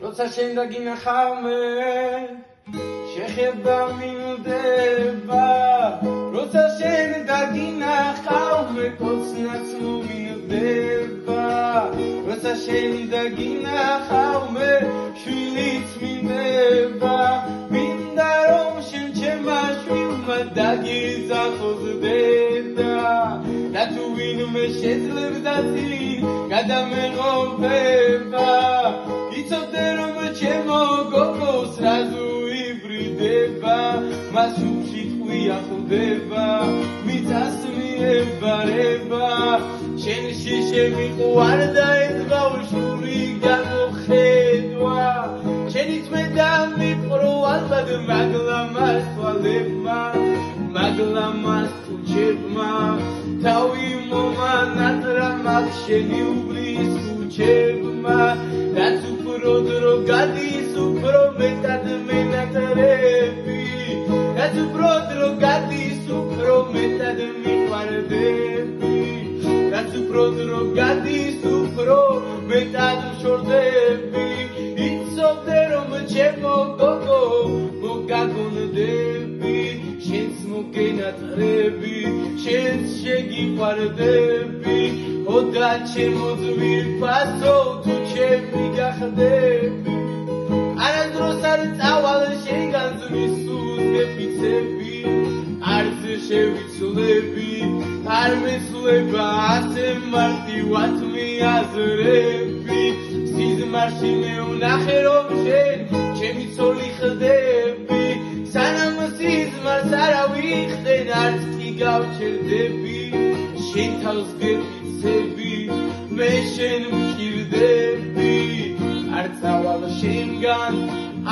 როცა შენ დაგინახავ შეხება მინდება როცა შენ დაგინახავ კოცნაც მომილდება როცა შენ დაგინახავ შვილიც მინდება მინდა რომ შენ ჩემმა შვილმა დაგიზახოს დედა და თუ ვინმე შეძლებს გადამეღობება იცოდე რომ ჩემო გოგოს რაზუ იბრიდება მას უბშიტყვი ახლდება მიწას მიებარება შენში შემიყვარდა ეს ბავშვური გამოხედვა შენით მე დამიპყრო ალბათ მაგლამას თვალებმა მაგლამას თუჩებმა თავი მომანატრა მაგ შენი უბრის თუჩებმა რაც უფრო დრო გადის უფრო მეტად მენატრები რაც უფრო დრო გადის უფრო მეტად მიყვარდები რაც უფრო დრო გადის უფრო მეტად ვშორდები იცოდე რომ ჩემო გოგო მოგაგონდები შენს მოგენატრები შენს შეგიყვარდები ოდა ჩემო ძვირფასო თუ ჩემი გახდები არასდროს არ წავალ შენგან ზმის უზგეფიცები არც შევიცვლები არ მესვლება ასე მარტივად მიაზრები სიზმარში მე ვნახე რომ შენ ჩემი ცოლი ხდები სანამ სიზმარს არა ვიხდენ არც კი გავჩერდები შენ თავს გეფიცები მე შენ ვჭირდები არ წავალ შენგან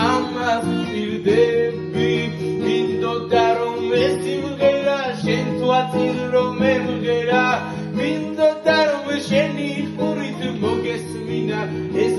ამას ვჭირდები მინდოდა რომ ეს სიმღერა შენ თვაწინ რომ მემღერა მინდოდა რომ შენი ხურით მოგესმინა ეს